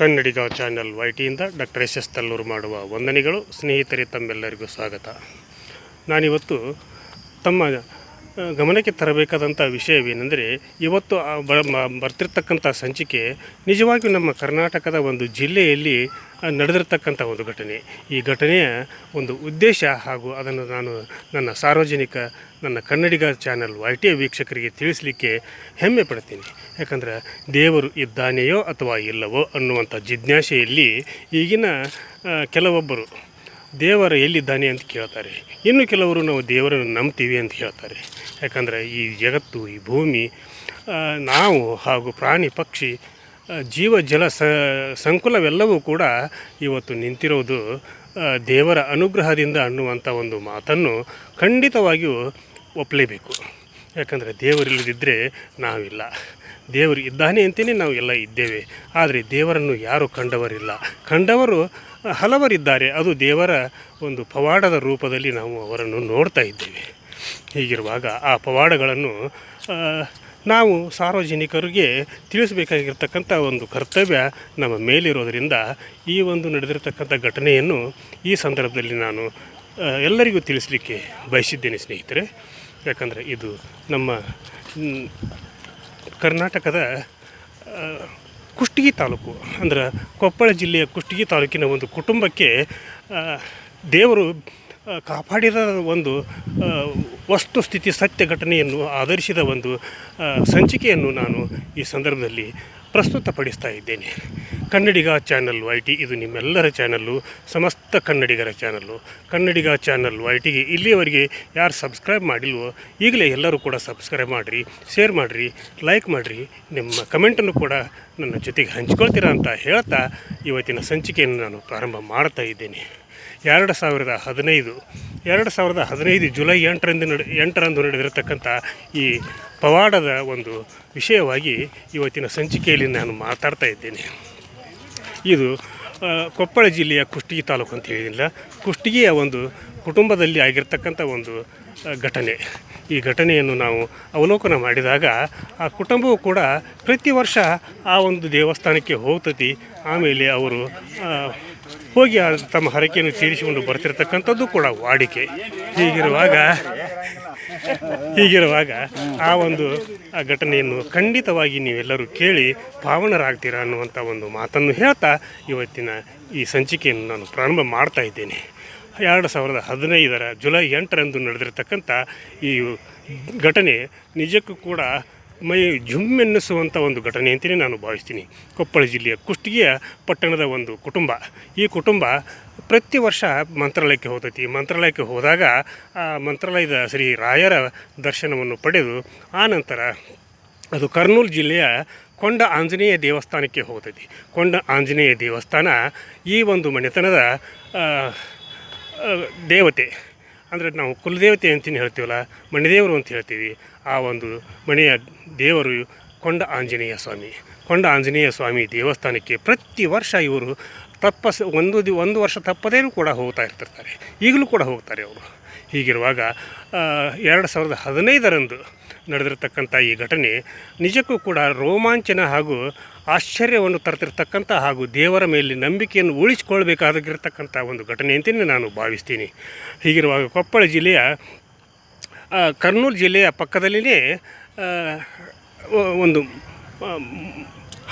ಕನ್ನಡಿಗ channel ವೈಟಿಯಿಂದ doctor S S Talluru ಮಾಡುವ ವಂದನೆಗಳು. ಸ್ನೇಹಿತರೆ, ತಮ್ಮೆಲ್ಲರಿಗೂ ಸ್ವಾಗತ. ನಾನಿವತ್ತು ತಮ್ಮ ಗಮನಕ್ಕೆ ತರಬೇಕಾದಂಥ ವಿಷಯವೇನೆಂದರೆ, ಇವತ್ತು ಬರ್ತಿರ್ತಕ್ಕಂಥ ಸಂಚಿಕೆ ನಿಜವಾಗಿಯೂ ನಮ್ಮ ಕರ್ನಾಟಕದ ಒಂದು ಜಿಲ್ಲೆಯಲ್ಲಿ ನಡೆದಿರ್ತಕ್ಕಂಥ ಒಂದು ಘಟನೆ. ಈ ಘಟನೆಯ ಒಂದು ಉದ್ದೇಶ ಹಾಗೂ ಅದನ್ನು ನಾನು ನನ್ನ ಸಾರ್ವಜನಿಕ ನನ್ನ ಕನ್ನಡಿಗ ಚಾನಲ್ ವೈಟಿಯ ವೀಕ್ಷಕರಿಗೆ ತಿಳಿಸಲಿಕ್ಕೆ ಹೆಮ್ಮೆ ಪಡ್ತೀನಿ. ಯಾಕಂದರೆ ದೇವರು ಇದ್ದಾನೆಯೋ ಅಥವಾ ಇಲ್ಲವೋ ಅನ್ನುವಂಥ ಜಿಜ್ಞಾಸೆಯಲ್ಲಿ ಈಗಿನ ಕೆಲವೊಬ್ಬರು ದೇವರು ಎಲ್ಲಿದ್ದಾನೆ ಅಂತ ಕೇಳ್ತಾರೆ. ಇನ್ನು ಕೆಲವರು ನಾವು ದೇವರನ್ನು ನಂಬ್ತೀವಿ ಅಂತ ಹೇಳ್ತಾರೆ. ಯಾಕಂದರೆ ಈ ಜಗತ್ತು, ಈ ಭೂಮಿ, ನಾವು ಹಾಗೂ ಪ್ರಾಣಿ ಪಕ್ಷಿ, ಜೀವ ಜಲ ಸಂಕುಲವೆಲ್ಲವೂ ಕೂಡ ಇವತ್ತು ನಿಂತಿರೋದು ದೇವರ ಅನುಗ್ರಹದಿಂದ ಅನ್ನುವಂಥ ಒಂದು ಮಾತನ್ನು ಖಂಡಿತವಾಗಿಯೂ ಒಪ್ಪಲೇಬೇಕು. ಯಾಕಂದರೆ ದೇವರಿಲ್ಲದಿದ್ದರೆ ನಾವಿಲ್ಲ. ದೇವರು ಇದ್ದಾನೆ ಅಂತಲೇ ನಾವು ಎಲ್ಲ ಇದ್ದೇವೆ. ಆದರೆ ದೇವರನ್ನು ಯಾರೂ ಕಂಡವರಿಲ್ಲ. ಕಂಡವರು ಹಲವರಿದ್ದಾರೆ. ಅದು ದೇವರ ಒಂದು ಪವಾಡದ ರೂಪದಲ್ಲಿ ನಾವು ಅವರನ್ನು ನೋಡ್ತಾ ಇದ್ದೇವೆ. ಹೀಗಿರುವಾಗ ಆ ಪವಾಡಗಳನ್ನು ನಾವು ಸಾರ್ವಜನಿಕರಿಗೆ ತಿಳಿಸಬೇಕಾಗಿರ್ತಕ್ಕಂಥ ಒಂದು ಕರ್ತವ್ಯ ನಮ್ಮ ಮೇಲಿರೋದರಿಂದ ಈ ಒಂದು ನಡೆದಿರ್ತಕ್ಕಂಥ ಘಟನೆಯನ್ನು ಈ ಸಂದರ್ಭದಲ್ಲಿ ನಾನು ಎಲ್ಲರಿಗೂ ತಿಳಿಸಲಿಕ್ಕೆ ಬಯಸಿದ್ದೇನೆ ಸ್ನೇಹಿತರೆ. ಯಾಕಂದರೆ ಇದು ನಮ್ಮ ಕರ್ನಾಟಕದ ಕುಷ್ಟಗಿ ತಾಲೂಕು, ಅಂದ್ರೆ ಕೊಪ್ಪಳ ಜಿಲ್ಲೆಯ ಕುಷ್ಟಗಿ ತಾಲೂಕಿನ ಒಂದು ಕುಟುಂಬಕ್ಕೆ ದೇವರು ಕಾಪಾಡಿದ ಒಂದು ವಸ್ತುಸ್ಥಿತಿ ಸತ್ಯ ಘಟನೆಯನ್ನು ಆಧರಿಸಿದ ಒಂದು ಸಂಚಿಕೆಯನ್ನು ನಾನು ಈ ಸಂದರ್ಭದಲ್ಲಿ ಪ್ರಸ್ತುತಪಡಿಸ್ತಾ ಇದ್ದೇನೆ. ಕನ್ನಡಿಗ ಚಾನಲ್ ವೈಟಿ ಇದು ನಿಮ್ಮೆಲ್ಲರ ಚಾನಲ್ಲು, ಸಮಸ್ತ ಕನ್ನಡಿಗರ ಚಾನಲ್ಲು. ಕನ್ನಡಿಗ ಚಾನಲ್ ವೈಟಿಗೆ ಇಲ್ಲಿಯವರೆಗೆ ಯಾರು ಸಬ್ಸ್ಕ್ರೈಬ್ ಮಾಡಿಲ್ವೋ ಈಗಲೇ ಎಲ್ಲರೂ ಕೂಡ ಸಬ್ಸ್ಕ್ರೈಬ್ ಮಾಡಿರಿ, ಶೇರ್ ಮಾಡಿರಿ, ಲೈಕ್ ಮಾಡಿರಿ, ನಿಮ್ಮ ಕಮೆಂಟನ್ನು ಕೂಡ ನನ್ನ ಜೊತೆಗೆ ಹಂಚ್ಕೊಳ್ತೀರಾ ಅಂತ ಹೇಳ್ತಾ ಇವತ್ತಿನ ಸಂಚಿಕೆಯನ್ನು ನಾನು ಪ್ರಾರಂಭ ಮಾಡ್ತಾ ಇದ್ದೇನೆ. 2015 ಜುಲೈ 8ರಂದು ನಡೆದಿರತಕ್ಕಂಥ ಈ ಪವಾಡದ ಒಂದು ವಿಷಯವಾಗಿ ಇವತ್ತಿನ ಸಂಚಿಕೆಯಲ್ಲಿ ನಾನು ಮಾತಾಡ್ತಾ ಇದ್ದೇನೆ. ಇದು ಕೊಪ್ಪಳ ಜಿಲ್ಲೆಯ ಕುಷ್ಟಗಿ ತಾಲೂಕು ಅಂತ ಹೇಳಿದಿಲ್ಲ, ಕುಷ್ಟಗಿಯ ಒಂದು ಕುಟುಂಬದಲ್ಲಿ ಆಗಿರ್ತಕ್ಕಂಥ ಒಂದು ಘಟನೆ. ಈ ಘಟನೆಯನ್ನು ನಾವು ಅವಲೋಕನ ಮಾಡಿದಾಗ ಆ ಕುಟುಂಬವು ಕೂಡ ಪ್ರತಿ ವರ್ಷ ಆ ಒಂದು ದೇವಸ್ಥಾನಕ್ಕೆ ಹೋಗ್ತತಿ. ಆಮೇಲೆ ಅವರು ಹೋಗಿ ತಮ್ಮ ಹರಕೆಯನ್ನು ತೀರಿಸಿಕೊಂಡು ಬರ್ತಿರ್ತಕ್ಕಂಥದ್ದು ಕೂಡ ವಾಡಿಕೆ. ಹೀಗಿರುವಾಗ ಆ ಒಂದು ಘಟನೆಯನ್ನು ಖಂಡಿತವಾಗಿ ನೀವೆಲ್ಲರೂ ಕೇಳಿ ಪಾವನರಾಗ್ತೀರಾ ಅನ್ನುವಂಥ ಒಂದು ಮಾತನ್ನು ಹೇಳ್ತಾ ಇವತ್ತಿನ ಈ ಸಂಚಿಕೆಯನ್ನು ನಾನು ಪ್ರಾರಂಭ ಮಾಡ್ತಾ ಇದ್ದೇನೆ. 2015 ಜುಲೈ 8ರಂದು ನಡೆದಿರ್ತಕ್ಕಂಥ ಈ ಘಟನೆ ನಿಜಕ್ಕೂ ಕೂಡ ಮೈ ಜುಮ್ಮೆನ್ನಿಸುವಂಥ ಒಂದು ಘಟನೆ ಅಂತಲೇ ನಾನು ಭಾವಿಸ್ತೀನಿ. ಕೊಪ್ಪಳ ಜಿಲ್ಲೆಯ ಕುಷ್ಟಗಿಯ ಪಟ್ಟಣದ ಒಂದು ಕುಟುಂಬ. ಈ ಕುಟುಂಬ ಪ್ರತಿ ವರ್ಷ ಮಂತ್ರಾಲಯಕ್ಕೆ ಹೋಗ್ತೈತಿ. ಮಂತ್ರಾಲಯಕ್ಕೆ ಹೋದಾಗ ಆ ಮಂತ್ರಾಲಯದ ಶ್ರೀ ರಾಯರ ದರ್ಶನವನ್ನು ಪಡೆದು ಆನಂತರ ಅದು ಕರ್ನೂಲು ಜಿಲ್ಲೆಯ ಕೊಂಡ ಆಂಜನೇಯ ದೇವಸ್ಥಾನಕ್ಕೆ ಹೋಗ್ತೈತಿ. ಕೊಂಡ ಆಂಜನೇಯ ದೇವಸ್ಥಾನ ಈ ಒಂದು ಮನೆತನದ ದೇವತೆ, ಅಂದರೆ ನಾವು ಕುಲದೇವತೆ ಅಂತಲೇ ಹೇಳ್ತೀವಲ್ಲ, ಮನೆದೇವರು ಅಂತ ಹೇಳ್ತೀವಿ. ಆ ಒಂದು ಮನೆಯ ದೇವರು ಕೊಂಡ ಆಂಜನೇಯ ಸ್ವಾಮಿ. ಕೊಂಡ ಆಂಜನೇಯ ಸ್ವಾಮಿ ದೇವಸ್ಥಾನಕ್ಕೆ ಪ್ರತಿ ವರ್ಷ ಇವರು ಒಂದು ವರ್ಷ ತಪ್ಪದೇನೂ ಕೂಡ ಹೋಗ್ತಾ ಇರ್ತಿರ್ತಾರೆ. ಈಗಲೂ ಕೂಡ ಹೋಗ್ತಾರೆ ಅವರು. ಹೀಗಿರುವಾಗ 2015ರಂದು ನಡೆದಿರ್ತಕ್ಕಂಥ ಈ ಘಟನೆ ನಿಜಕ್ಕೂ ಕೂಡ ರೋಮಾಂಚನ ಹಾಗೂ ಆಶ್ಚರ್ಯವನ್ನು ತರ್ತಿರ್ತಕ್ಕಂಥ ಹಾಗೂ ದೇವರ ಮೇಲೆ ನಂಬಿಕೆಯನ್ನು ಉಳಿಸಿಕೊಳ್ಬೇಕಾಗಿರ್ತಕ್ಕಂಥ ಒಂದು ಘಟನೆ ಅಂತಲೇ ನಾನು ಭಾವಿಸ್ತೀನಿ. ಹೀಗಿರುವಾಗ ಕೊಪ್ಪಳ ಜಿಲ್ಲೆಯ ಕರ್ನೂಲು ಜಿಲ್ಲೆಯ ಪಕ್ಕದಲ್ಲಿಯೇ ಒಂದು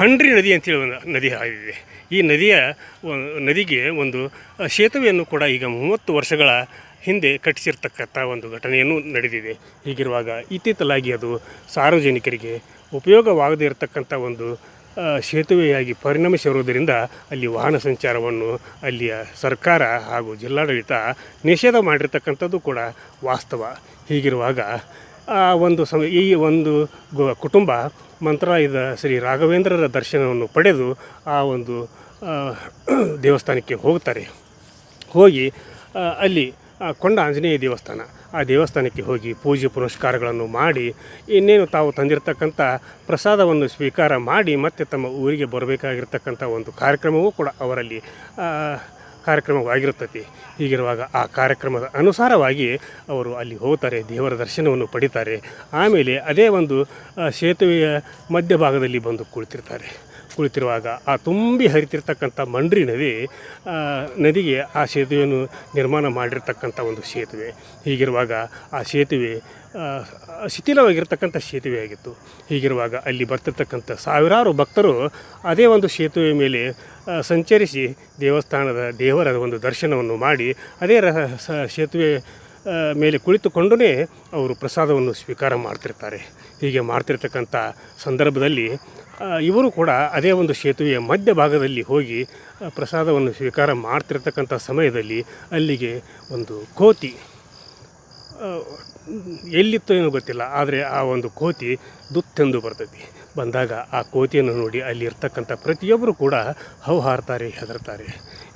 ಹಂಡ್ರಿ ನದಿ ಅಂತೇಳಿ ಒಂದು ನದಿ ಇದೆ. ಈ ನದಿಗೆ ಒಂದು ಸೇತುವೆಯನ್ನು ಕೂಡ ಈಗ 30 ವರ್ಷಗಳ ಹಿಂದೆ ಕಟ್ಟಿಸಿರ್ತಕ್ಕಂಥ ಒಂದು ಘಟನೆಯನ್ನು ನಡೆದಿದೆ. ಹೀಗಿರುವಾಗ ಇತ್ತೀಚಲಾಗಿ ಅದು ಸಾರ್ವಜನಿಕರಿಗೆ ಉಪಯೋಗವಾಗದೇ ಇರತಕ್ಕಂಥ ಒಂದು ಸೇತುವೆಯಾಗಿ ಪರಿಣಮಿಸಿರುವುದರಿಂದ ಅಲ್ಲಿ ವಾಹನ ಸಂಚಾರವನ್ನು ಅಲ್ಲಿಯ ಸರ್ಕಾರ ಹಾಗೂ ಜಿಲ್ಲಾಡಳಿತ ನಿಷೇಧ ಮಾಡಿರ್ತಕ್ಕಂಥದ್ದು ಕೂಡ ವಾಸ್ತವ. ಹೀಗಿರುವಾಗ ಈ ಒಂದು ಕುಟುಂಬ ಮಂತ್ರಾಲಯದ ಶ್ರೀ ರಾಘವೇಂದ್ರರ ದರ್ಶನವನ್ನು ಪಡೆದು ಆ ಒಂದು ದೇವಸ್ಥಾನಕ್ಕೆ ಹೋಗ್ತಾರೆ. ಹೋಗಿ ಅಲ್ಲಿ ಕೊಂಡ ಆಂಜನೇಯ ದೇವಸ್ಥಾನ, ಆ ದೇವಸ್ಥಾನಕ್ಕೆ ಹೋಗಿ ಪೂಜೆ ಪುನಸ್ಕಾರಗಳನ್ನು ಮಾಡಿ ಇನ್ನೇನು ತಾವು ತಂದಿರತಕ್ಕಂಥ ಪ್ರಸಾದವನ್ನು ಸ್ವೀಕಾರ ಮಾಡಿ ಮತ್ತೆ ತಮ್ಮ ಊರಿಗೆ ಬರಬೇಕಾಗಿರ್ತಕ್ಕಂಥ ಒಂದು ಕಾರ್ಯಕ್ರಮವೂ ಕೂಡ ಅವರಲ್ಲಿ ಕಾರ್ಯಕ್ರಮವಾಗಿರುತ್ತದೆ. ಹೀಗಿರುವಾಗ ಆ ಕಾರ್ಯಕ್ರಮದ ಅನುಸಾರವಾಗಿ ಅವರು ಅಲ್ಲಿ ಹೋಗ್ತಾರೆ, ದೇವರ ದರ್ಶನವನ್ನು ಪಡಿತಾರೆ. ಆಮೇಲೆ ಅದೇ ಒಂದು ಸೇತುವೆಯ ಮಧ್ಯಭಾಗದಲ್ಲಿ ಬಂದು ಕುಳಿತಿರ್ತಾರೆ. ಕುಳಿತಿರುವಾಗ ಆ ತುಂಬಿ ಹರಿತಿರ್ತಕ್ಕಂಥ ಮಂಡ್ರಿ ನದಿಗೆ ಆ ಸೇತುವೆಯನ್ನು ನಿರ್ಮಾಣ ಮಾಡಿರ್ತಕ್ಕಂಥ ಒಂದು ಸೇತುವೆ. ಹೀಗಿರುವಾಗ ಆ ಸೇತುವೆ ಶಿಥಿಲವಾಗಿರ್ತಕ್ಕಂಥ ಸೇತುವೆಯಾಗಿತ್ತು. ಹೀಗಿರುವಾಗ ಅಲ್ಲಿ ಬರ್ತಿರ್ತಕ್ಕಂಥ ಸಾವಿರಾರು ಭಕ್ತರು ಅದೇ ಒಂದು ಸೇತುವೆ ಮೇಲೆ ಸಂಚರಿಸಿ ದೇವರ ಒಂದು ದರ್ಶನವನ್ನು ಮಾಡಿ ಅದೇ ಸೇತುವೆ ಮೇಲೆ ಕುಳಿತುಕೊಂಡೇ ಅವರು ಪ್ರಸಾದವನ್ನು ಸ್ವೀಕಾರ ಮಾಡ್ತಿರ್ತಾರೆ. ಹೀಗೆ ಮಾಡ್ತಿರ್ತಕ್ಕಂಥ ಸಂದರ್ಭದಲ್ಲಿ ಇವರು ಕೂಡ ಅದೇ ಒಂದು ಸೇತುವೆಯ ಮಧ್ಯಭಾಗದಲ್ಲಿ ಹೋಗಿ ಪ್ರಸಾದವನ್ನು ಸ್ವೀಕಾರ ಮಾಡ್ತಿರ್ತಕ್ಕಂಥ ಸಮಯದಲ್ಲಿ ಅಲ್ಲಿಗೆ ಒಂದು ಕೋತಿ ಎಲ್ಲಿತ್ತೋ ಏನೋ ಗೊತ್ತಿಲ್ಲ, ಆದರೆ ಆ ಒಂದು ಕೋತಿ ದುತ್ತೆಂದು ಬರ್ತೈತಿ. ಬಂದಾಗ ಆ ಕೋತಿಯನ್ನು ನೋಡಿ ಅಲ್ಲಿ ಇರ್ತಕ್ಕಂಥ ಪ್ರತಿಯೊಬ್ಬರು ಕೂಡ ಹೌಹಾರ್ತಾರೆ, ಹೆದರ್ತಾರೆ.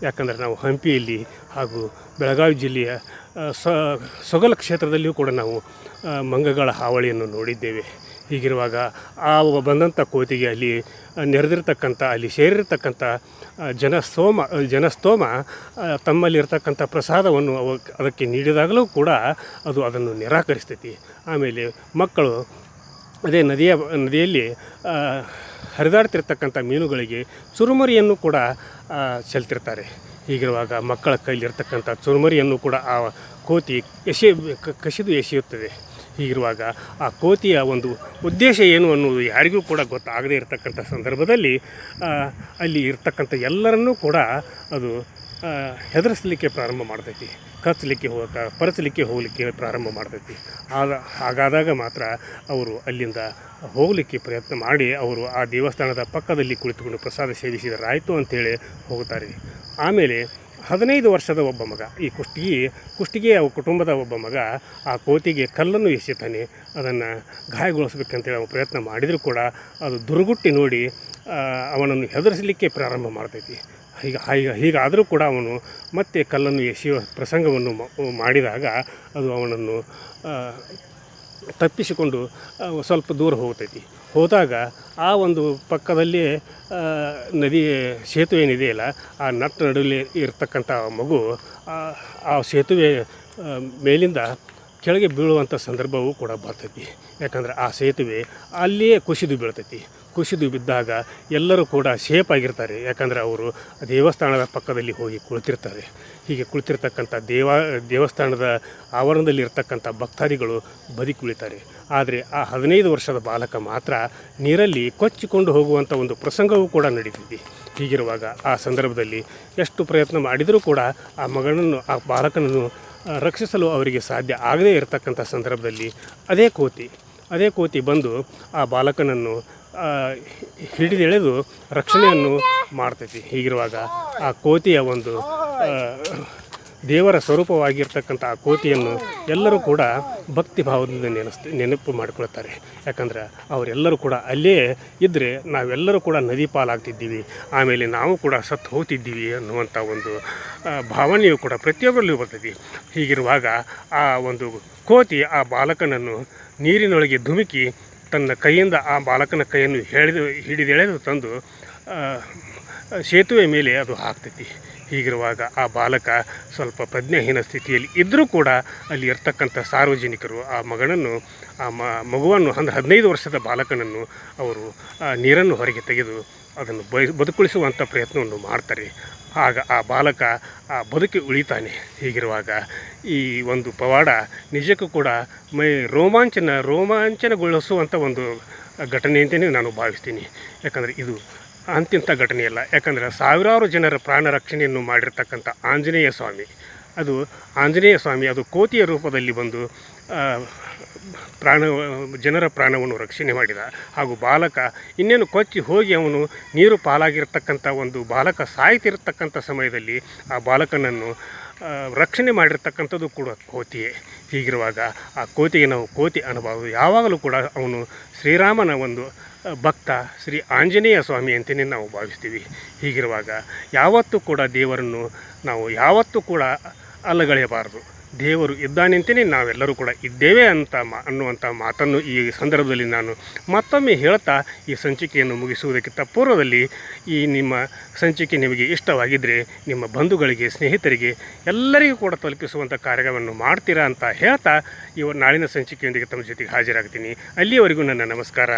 ಯಾಕಂದರೆ ನಾವು ಹಂಪಿಯಲ್ಲಿ ಹಾಗೂ ಬೆಳಗಾವಿ ಜಿಲ್ಲೆಯ ಸೊಗಲ ಕ್ಷೇತ್ರದಲ್ಲಿಯೂ ಕೂಡ ನಾವು ಮಂಗಗಳ ಹಾವಳಿಯನ್ನು ನೋಡಿದ್ದೇವೆ. ಹೀಗಿರುವಾಗ ಆ ಬಂದಂಥ ಕೋತಿಗೆ ಅಲ್ಲಿ ನೆರೆದಿರ್ತಕ್ಕಂಥ ಅಲ್ಲಿ ಸೇರಿರ್ತಕ್ಕಂಥ ಜನಸ್ತೋಮ ತಮ್ಮಲ್ಲಿರ್ತಕ್ಕಂಥ ಪ್ರಸಾದವನ್ನು ಅದಕ್ಕೆ ನೀಡಿದಾಗಲೂ ಕೂಡ ಅದು ಅದನ್ನು ನಿರಾಕರಿಸ್ತೈತಿ. ಆಮೇಲೆ ಮಕ್ಕಳು ಅದೇ ನದಿಯಲ್ಲಿ ಹರಿದಾಡ್ತಿರ್ತಕ್ಕಂಥ ಮೀನುಗಳಿಗೆ ಚುರುಮುರಿಯನ್ನು ಕೂಡ ಚೆಲ್ತಿರ್ತಾರೆ. ಹೀಗಿರುವಾಗ ಮಕ್ಕಳ ಕೈಲಿರ್ತಕ್ಕಂಥ ಚುರುಮುರಿಯನ್ನು ಕೂಡ ಆ ಕೋತಿ ಕಸಿದು ಎಸೆಯುತ್ತದೆ. ಹೀಗಿರುವಾಗ ಆ ಕೋತಿಯ ಒಂದು ಉದ್ದೇಶ ಏನು ಅನ್ನೋದು ಯಾರಿಗೂ ಕೂಡ ಗೊತ್ತಾಗದೇ ಇರತಕ್ಕಂಥ ಸಂದರ್ಭದಲ್ಲಿ ಅಲ್ಲಿ ಇರ್ತಕ್ಕಂಥ ಎಲ್ಲರನ್ನೂ ಕೂಡ ಅದು ಹೆದರಿಸಲಿಕ್ಕೆ ಪ್ರಾರಂಭ ಮಾಡ್ತೈತಿ, ಪರಚಲಿಕ್ಕೆ ಹೋಗಲಿಕ್ಕೆ ಪ್ರಾರಂಭ ಮಾಡ್ತೈತಿ. ಹಾಗಾದಾಗ ಮಾತ್ರ ಅವರು ಅಲ್ಲಿಂದ ಹೋಗಲಿಕ್ಕೆ ಪ್ರಯತ್ನ ಮಾಡಿ ಅವರು ಆ ದೇವಸ್ಥಾನದ ಪಕ್ಕದಲ್ಲಿ ಕುಳಿತುಕೊಂಡು ಪ್ರಸಾದ ಸೇವಿಸಿದರಾಯಿತು ಅಂಥೇಳಿ ಹೋಗುತ್ತಾರೆ. ಆಮೇಲೆ 15 ವರ್ಷದ ಒಬ್ಬ ಮಗ, ಈ ಕುಷ್ಟಗಿಯ ಕುಟುಂಬದ ಒಬ್ಬ ಮಗ ಆ ಕೋತಿಗೆ ಕಲ್ಲನ್ನು ಎಸೆತಾನೆ. ಅದನ್ನು ಗಾಯಗೊಳಿಸ್ಬೇಕಂತೇಳಿ ಅವನು ಪ್ರಯತ್ನ ಮಾಡಿದರೂ ಕೂಡ ಅದು ದುರುಗುಟ್ಟಿ ನೋಡಿ ಅವನನ್ನು ಹೆದರಿಸಲಿಕ್ಕೆ ಪ್ರಾರಂಭ ಮಾಡ್ತೈತಿ. ಹೀಗಾದರೂ ಕೂಡ ಅವನು ಮತ್ತೆ ಕಲ್ಲನ್ನು ಎಸೆಯುವ ಪ್ರಸಂಗವನ್ನು ಮಾಡಿದಾಗ ಅದು ಅವನನ್ನು ತಪ್ಪಿಸಿಕೊಂಡು ಸ್ವಲ್ಪ ದೂರ ಹೋಗ್ತೈತಿ. ಹೋದಾಗ ಆ ಒಂದು ಪಕ್ಕದಲ್ಲಿ ಸೇತುವೆ ಏನಿದೆಯಲ್ಲ, ಆ ನಡುವೆ ಇರತಕ್ಕಂಥ ಮಗು ಆ ಸೇತುವೆ ಮೇಲಿಂದ ಕೆಳಗೆ ಬೀಳುವಂಥ ಸಂದರ್ಭವೂ ಕೂಡ ಬರ್ತೈತಿ. ಯಾಕಂದರೆ ಆ ಸೇತುವೆ ಅಲ್ಲಿಯೇ ಕುಸಿದು ಬೀಳ್ತೈತಿ. ಕುಸಿದು ಬಿದ್ದಾಗ ಎಲ್ಲರೂ ಕೂಡ ಸೇಫ್ ಆಗಿರ್ತಾರೆ. ಯಾಕಂದರೆ ಅವರು ದೇವಸ್ಥಾನದ ಪಕ್ಕದಲ್ಲಿ ಹೋಗಿ ಕುಳಿತಿರ್ತಾರೆ. ಹೀಗೆ ಕುಳಿತಿರ್ತಕ್ಕಂಥ ದೇವಸ್ಥಾನದ ಆವರಣದಲ್ಲಿ ಇರ್ತಕ್ಕಂಥ ಭಕ್ತಾದಿಗಳು ಬದುಕುಳಿತಾರೆ. ಆದರೆ ಆ 15 ವರ್ಷದ ಬಾಲಕ ಮಾತ್ರ ನೀರಲ್ಲಿ ಕೊಚ್ಚಿಕೊಂಡು ಹೋಗುವಂಥ ಒಂದು ಪ್ರಸಂಗವೂ ಕೂಡ ನಡೀತೈತಿ. ಹೀಗಿರುವಾಗ ಆ ಸಂದರ್ಭದಲ್ಲಿ ಎಷ್ಟು ಪ್ರಯತ್ನ ಮಾಡಿದರೂ ಕೂಡ ಆ ಬಾಲಕನನ್ನು ರಕ್ಷಿಸಲು ಅವರಿಗೆ ಸಾಧ್ಯ ಆಗದೇ ಇರತಕ್ಕಂಥ ಸಂದರ್ಭದಲ್ಲಿ ಅದೇ ಕೋತಿ ಬಂದು ಆ ಬಾಲಕನನ್ನು ಹಿಡಿದೆಳೆದು ರಕ್ಷಣೆಯನ್ನು ಮಾಡ್ತೈತಿ. ಹೀಗಿರುವಾಗ ಆ ಕೋತಿಯ ಒಂದು ದೇವರ ಸ್ವರೂಪವಾಗಿರ್ತಕ್ಕಂಥ ಆ ಕೋತಿಯನ್ನು ಎಲ್ಲರೂ ಕೂಡ ಭಕ್ತಿ ಭಾವದಿಂದ ನೆನಪು ಮಾಡಿಕೊಳ್ತಾರೆ. ಯಾಕಂದ್ರೆ ಅವರೆಲ್ಲರೂ ಕೂಡ ಅಲ್ಲೇ ಇದ್ದರೆ ನಾವೆಲ್ಲರೂ ಕೂಡ ನದಿ ಪಾಲಾಗ್ತಿದ್ದೀವಿ, ಆಮೇಲೆ ನಾವು ಕೂಡ ಸತ್ತು ಹೋಗ್ತಿದ್ದೀವಿ ಅನ್ನುವಂಥ ಒಂದು ಭಾವನೆಯು ಕೂಡ ಪ್ರತಿಯೊಬ್ಬರಲ್ಲೂ ಬರ್ತೈತಿ. ಹೀಗಿರುವಾಗ ಆ ಒಂದು ಕೋತಿ ಆ ಬಾಲಕನನ್ನು ನೀರಿನೊಳಗೆ ಧುಮುಕಿ ತನ್ನ ಕೈಯಿಂದ ಆ ಬಾಲಕನ ಕೈಯನ್ನು ಹಿಡಿದೆಳೆದು ತಂದು ಸೇತುವೆ ಮೇಲೆ ಅದು ಹಾಕ್ತೈತಿ. ಹೀಗಿರುವಾಗ ಆ ಬಾಲಕ ಸ್ವಲ್ಪ ಪ್ರಜ್ಞಾಹೀನ ಸ್ಥಿತಿಯಲ್ಲಿ ಇದ್ದರೂ ಕೂಡ ಅಲ್ಲಿ ಇರ್ತಕ್ಕಂಥ ಸಾರ್ವಜನಿಕರು ಆ ಮಗುವನ್ನು 15 ವರ್ಷದ ಬಾಲಕನನ್ನು ಅವರು ನೀರನ್ನು ಹೊರಗೆ ತೆಗೆದು ಅದನ್ನು ಬದುಕುಳಿಸುವಂಥ ಪ್ರಯತ್ನವನ್ನು ಮಾಡ್ತಾರೆ. ಆಗ ಆ ಬಾಲಕ ಆ ಬದುಕಿ ಉಳಿತಾನೆ. ಹೀಗಿರುವಾಗ ಈ ಒಂದು ಪವಾಡ ನಿಜಕ್ಕೂ ಕೂಡ ರೋಮಾಂಚನಗೊಳಿಸುವಂಥ ಒಂದು ಘಟನೆ ಅಂತಲೇ ನಾನು ಭಾವಿಸ್ತೀನಿ. ಯಾಕಂದರೆ ಇದು ಅಂತಿಂಥ ಘಟನೆಯಲ್ಲ. ಯಾಕಂದರೆ ಸಾವಿರಾರು ಜನರ ಪ್ರಾಣ ರಕ್ಷಣೆಯನ್ನು ಮಾಡಿರ್ತಕ್ಕಂಥ ಆಂಜನೇಯ ಸ್ವಾಮಿ ಅದು ಕೋತಿಯ ರೂಪದಲ್ಲಿ ಬಂದು ಜನರ ಪ್ರಾಣವನ್ನು ರಕ್ಷಣೆ ಮಾಡಿದ. ಹಾಗೂ ಬಾಲಕ ಇನ್ನೇನು ಕೊಚ್ಚಿ ಹೋಗಿ ಅವನು ನೀರು ಪಾಲಾಗಿರ್ತಕ್ಕಂಥ ಒಂದು ಬಾಲಕ ಸಾಯ್ತಿರ್ತಕ್ಕಂಥ ಸಮಯದಲ್ಲಿ ಆ ಬಾಲಕನನ್ನು ರಕ್ಷಣೆ ಮಾಡಿರ್ತಕ್ಕಂಥದ್ದು ಕೂಡ ಕೋತಿಯೇ. ಹೀಗಿರುವಾಗ ಆ ಕೋತಿಗೆ ನಾವು ಕೋತಿ ಅನ್ನಬಾರದು. ಯಾವಾಗಲೂ ಕೂಡ ಅವನು ಶ್ರೀರಾಮನ ಒಂದು ಭಕ್ತ, ಶ್ರೀ ಆಂಜನೇಯ ಸ್ವಾಮಿ ಅಂತಲೇ ನಾವು ಭಾವಿಸ್ತೀವಿ. ಹೀಗಿರುವಾಗ ಯಾವತ್ತೂ ಕೂಡ ದೇವರನ್ನು ನಾವು ಯಾವತ್ತೂ ಕೂಡ ಅಲ್ಲಗಳೆಯಬಾರದು. ದೇವರು ಇದ್ದಾನೆ ಅಂತಲೇ ನಾವೆಲ್ಲರೂ ಕೂಡ ಇದ್ದೇವೆ ಅನ್ನುವಂಥ ಮಾತನ್ನು ಈ ಸಂದರ್ಭದಲ್ಲಿ ನಾನು ಮತ್ತೊಮ್ಮೆ ಹೇಳ್ತಾ ಈ ಸಂಚಿಕೆಯನ್ನು ಮುಗಿಸುವುದಕ್ಕಿಂತ ಪೂರ್ವದಲ್ಲಿ ಈ ನಿಮ್ಮ ಸಂಚಿಕೆ ನಿಮಗೆ ಇಷ್ಟವಾಗಿದ್ದರೆ ನಿಮ್ಮ ಬಂಧುಗಳಿಗೆ, ಸ್ನೇಹಿತರಿಗೆ ಎಲ್ಲರಿಗೂ ಕೂಡ ತಲುಪಿಸುವಂಥ ಕಾರ್ಯವನ್ನು ಮಾಡ್ತೀರಾ ಅಂತ ಹೇಳ್ತಾ ನಾಳಿನ ಸಂಚಿಕೆಯೊಂದಿಗೆ ತಮ್ಮ ಜೊತೆಗೆ ಹಾಜರಾಗ್ತೀನಿ. ಅಲ್ಲಿಯವರೆಗೂ ನನ್ನ ನಮಸ್ಕಾರ.